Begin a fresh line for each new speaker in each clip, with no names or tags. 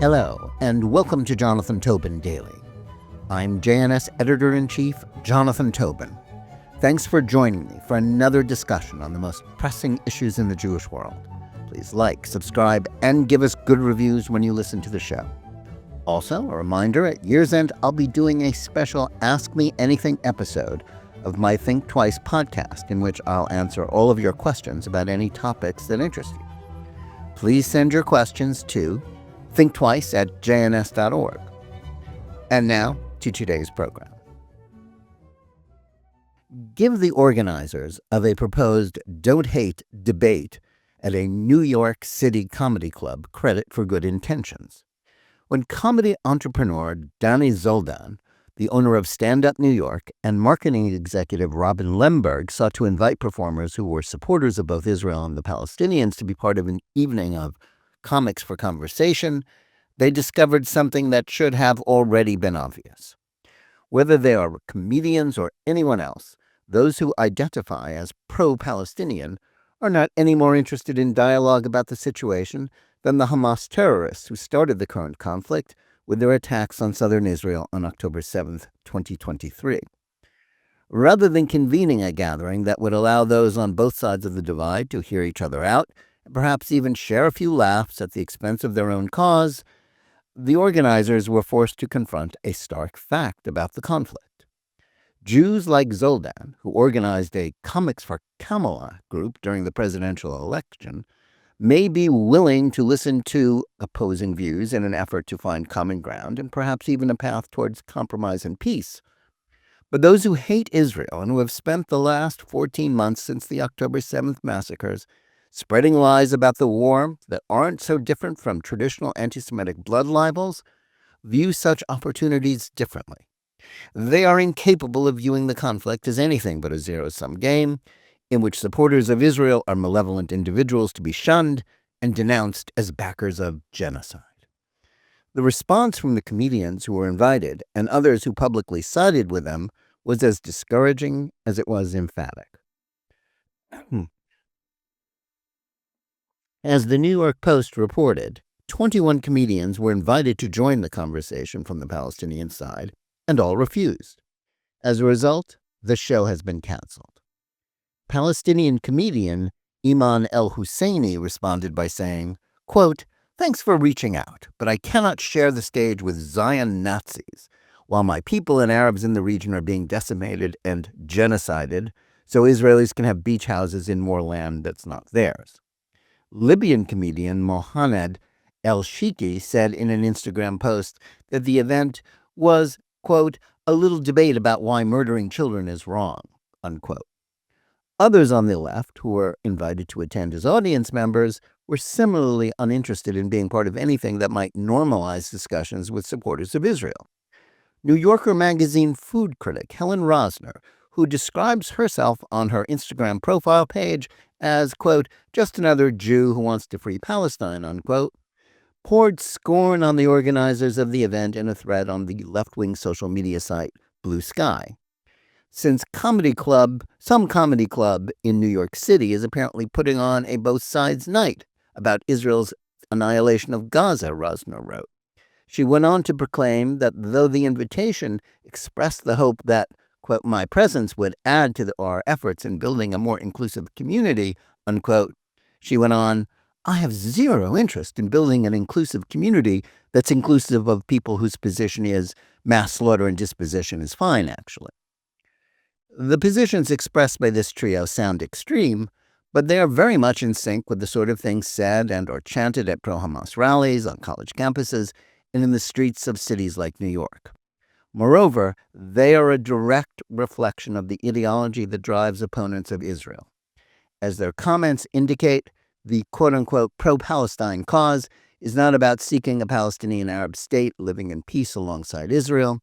Hello, and welcome to Tobin Daily. I'm JNS Editor-in-Chief Jonathan Tobin. Thanks for joining me for another discussion on the most pressing issues in the Jewish world. Please like, subscribe, and give us good reviews when you listen to the show. Also, a reminder, at year's end, I'll be doing a special Ask Me Anything episode of my Think Twice podcast, in which I'll answer all of your questions about any topics that interest you. Please send your questions to thinktwice@jns.org. And now to today's program. Give the organizers of a proposed Don't Hate debate at a New York City comedy club credit for good intentions. When comedy entrepreneur Danny Zoldan, the owner of Stand Up New York, and marketing executive Robin Lemberg sought to invite performers who were supporters of both Israel and the Palestinians to be part of an evening of comics for conversation, they discovered something that should have already been obvious. Whether they are comedians or anyone else, those who identify as pro-Palestinian are not any more interested in dialogue about the situation than the Hamas terrorists who started the current conflict with their attacks on southern Israel on October 7, 2023. Rather than convening a gathering that would allow those on both sides of the divide to hear each other out, and perhaps even share a few laughs at the expense of their own cause, the organizers were forced to confront a stark fact about the conflict. Jews like Zoldan, who organized a Comics for Kamala group during the presidential election, may be willing to listen to opposing views in an effort to find common ground and perhaps even a path towards compromise and peace. But those who hate Israel and who have spent the last 14 months since the October 7th massacres spreading lies about the war that aren't so different from traditional antisemitic blood libels, view such opportunities differently. They are incapable of viewing the conflict as anything but a zero-sum game, in which supporters of Israel are malevolent individuals to be shunned and denounced as backers of genocide. The response from the comedians who were invited and others who publicly sided with them was as discouraging as it was emphatic. As the New York Post reported, 21 comedians were invited to join the conversation from the Palestinian side, and all refused. As a result, the show has been canceled. Palestinian comedian Iman El-Husseini responded by saying, quote, "Thanks for reaching out, but I cannot share the stage with Zion Nazis, while my people and Arabs in the region are being decimated and genocided, so Israelis can have beach houses in more land that's not theirs." Libyan comedian Mohamed El-Shiki said in an Instagram post that the event was, quote, "a little debate about why murdering children is wrong," unquote. Others on the left, who were invited to attend as audience members, were similarly uninterested in being part of anything that might normalize discussions with supporters of Israel. New Yorker magazine food critic Helen Rosner, who describes herself on her Instagram profile page as, quote, "just another Jew who wants to free Palestine," unquote, poured scorn on the organizers of the event in a thread on the left-wing social media site Blue Sky. Since some comedy club in New York City is apparently putting on a both sides night about Israel's annihilation of Gaza, Rosner wrote. She went on to proclaim that though the invitation expressed the hope that, quote, "my presence would add to our efforts in building a more inclusive community," unquote, she went on, "I have zero interest in building an inclusive community that's inclusive of people whose position is mass slaughter and disposition is fine, actually." The positions expressed by this trio sound extreme, but they are very much in sync with the sort of things said and or chanted at pro-Hamas rallies, on college campuses, and in the streets of cities like New York. Moreover, they are a direct reflection of the ideology that drives opponents of Israel. As their comments indicate, the quote-unquote pro-Palestine cause is not about seeking a Palestinian Arab state living in peace alongside Israel.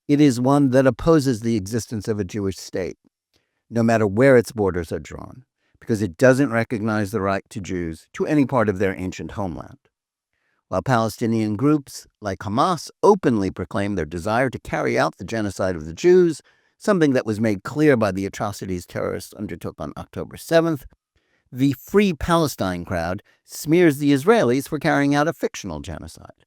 It is one that opposes the existence of a Jewish state, no matter where its borders are drawn, because it doesn't recognize the right to Jews to any part of their ancient homeland. While Palestinian groups like Hamas openly proclaim their desire to carry out the genocide of the Jews, something that was made clear by the atrocities terrorists undertook on October 7th, the Free Palestine crowd smears the Israelis for carrying out a fictional genocide.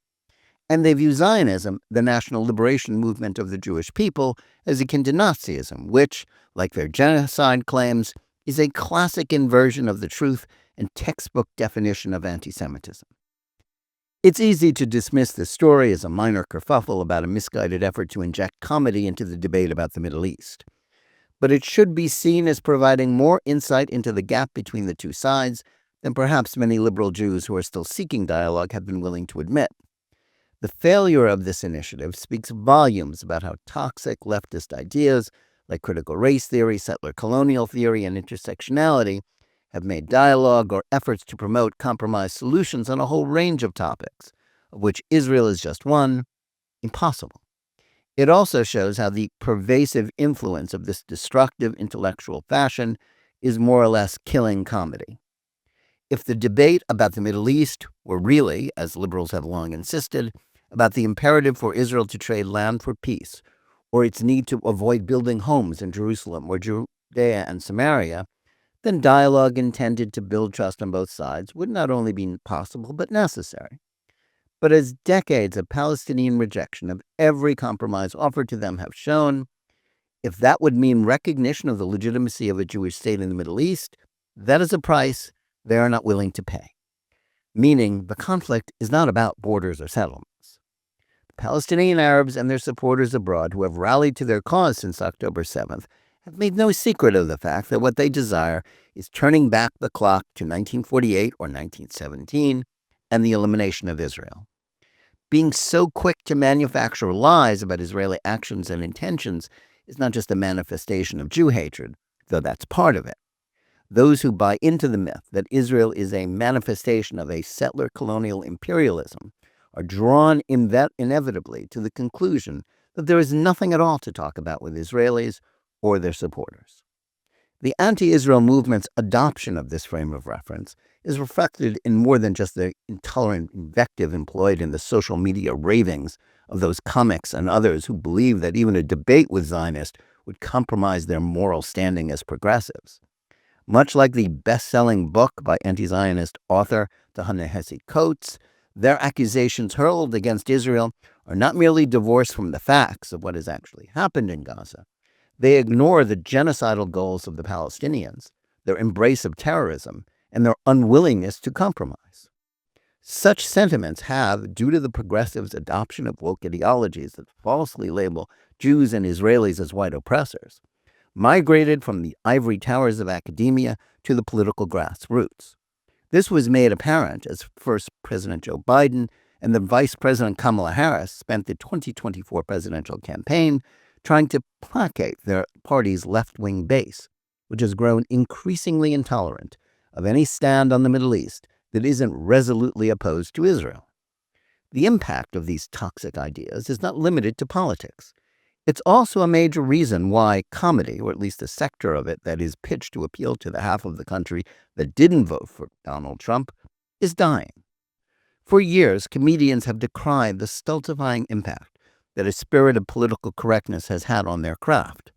And they view Zionism, the national liberation movement of the Jewish people, as akin to Nazism, which, like their genocide claims, is a classic inversion of the truth and textbook definition of antisemitism. It's easy to dismiss this story as a minor kerfuffle about a misguided effort to inject comedy into the debate about the Middle East. But it should be seen as providing more insight into the gap between the two sides than perhaps many liberal Jews who are still seeking dialogue have been willing to admit. The failure of this initiative speaks volumes about how toxic leftist ideas like critical race theory, settler colonial theory, and intersectionality have made dialogue or efforts to promote compromise solutions on a whole range of topics, of which Israel is just one, impossible. It also shows how the pervasive influence of this destructive intellectual fashion is more or less killing comedy. If the debate about the Middle East were really, as liberals have long insisted, about the imperative for Israel to trade land for peace, or its need to avoid building homes in Jerusalem or Judea and Samaria, then dialogue intended to build trust on both sides would not only be possible but necessary. But as decades of Palestinian rejection of every compromise offered to them have shown, if that would mean recognition of the legitimacy of a Jewish state in the Middle East, that is a price they are not willing to pay. Meaning, the conflict is not about borders or settlements. The Palestinian Arabs and their supporters abroad who have rallied to their cause since October 7th have made no secret of the fact that what they desire is turning back the clock to 1948 or 1917 and the elimination of Israel. Being so quick to manufacture lies about Israeli actions and intentions is not just a manifestation of Jew hatred, though that's part of it. Those who buy into the myth that Israel is a manifestation of a settler colonial imperialism are drawn inevitably to the conclusion that there is nothing at all to talk about with Israelis or their supporters. The anti-Israel movement's adoption of this frame of reference is reflected in more than just the intolerant invective employed in the social media ravings of those comics and others who believe that even a debate with Zionists would compromise their moral standing as progressives. Much like the best-selling book by anti-Zionist author Ta-Nehisi Coates, their accusations hurled against Israel are not merely divorced from the facts of what has actually happened in Gaza. They ignore the genocidal goals of the Palestinians, their embrace of terrorism, and their unwillingness to compromise. Such sentiments have, due to the progressives' adoption of woke ideologies that falsely label Jews and Israelis as white oppressors, migrated from the ivory towers of academia to the political grassroots. This was made apparent as first President Joe Biden and then Vice President Kamala Harris spent the 2024 presidential campaign trying to placate their party's left-wing base, which has grown increasingly intolerant of any stand on the Middle East that isn't resolutely opposed to Israel. The impact of these toxic ideas is not limited to politics. It's also a major reason why comedy, or at least a sector of it that is pitched to appeal to the half of the country that didn't vote for Donald Trump, is dying. For years, comedians have decried the stultifying impact that a spirit of political correctness has had on their craft.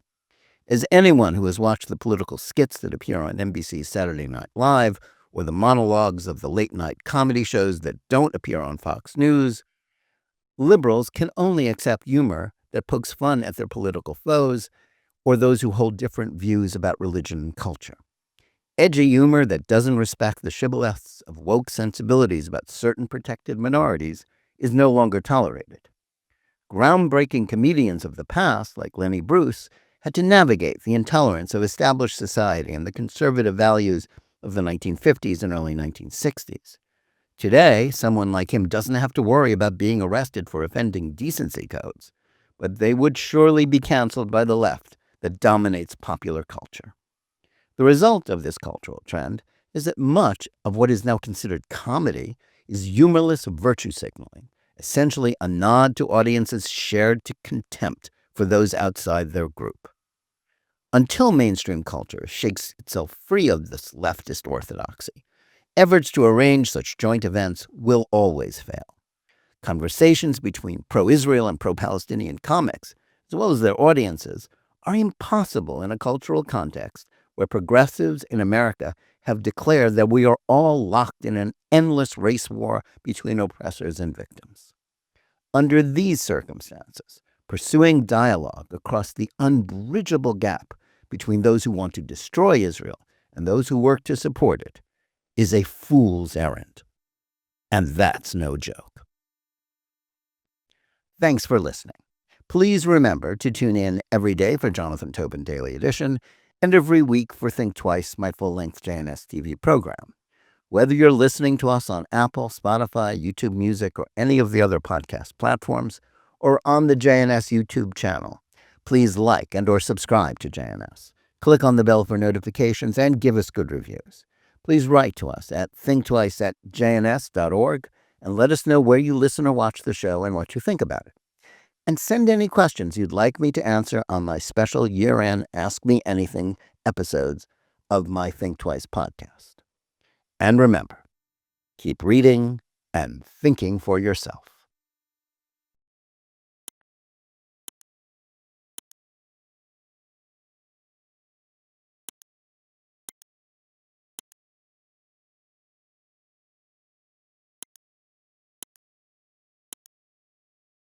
As anyone who has watched the political skits that appear on NBC's Saturday Night Live or the monologues of the late-night comedy shows that don't appear on Fox News, liberals can only accept humor that pokes fun at their political foes or those who hold different views about religion and culture. Edgy humor that doesn't respect the shibboleths of woke sensibilities about certain protected minorities is no longer tolerated. Groundbreaking comedians of the past, like Lenny Bruce, had to navigate the intolerance of established society and the conservative values of the 1950s and early 1960s. Today, someone like him doesn't have to worry about being arrested for offending decency codes, but they would surely be canceled by the left that dominates popular culture. The result of this cultural trend is that much of what is now considered comedy is humorless virtue signaling, essentially a nod to audiences shared to contempt for those outside their group. Until mainstream culture shakes itself free of this leftist orthodoxy, efforts to arrange such joint events will always fail. Conversations between pro-Israel and pro-Palestinian comics, as well as their audiences, are impossible in a cultural context where progressives in America have declared that we are all locked in an endless race war between oppressors and victims. Under these circumstances, pursuing dialogue across the unbridgeable gap between those who want to destroy Israel and those who work to support it is a fool's errand. And that's no joke. Thanks for listening. Please remember to tune in every day for Jonathan Tobin Daily Edition and every week for Think Twice, my full-length JNS TV program. Whether you're listening to us on Apple, Spotify, YouTube Music, or any of the other podcast platforms, or on the JNS YouTube channel, please like and or subscribe to JNS. Click on the bell for notifications and give us good reviews. Please write to us at thinktwice@jns.org and let us know where you listen or watch the show and what you think about it. And send any questions you'd like me to answer on my special year-end Ask Me Anything episodes of my Think Twice podcast. And remember, keep reading and thinking for yourself.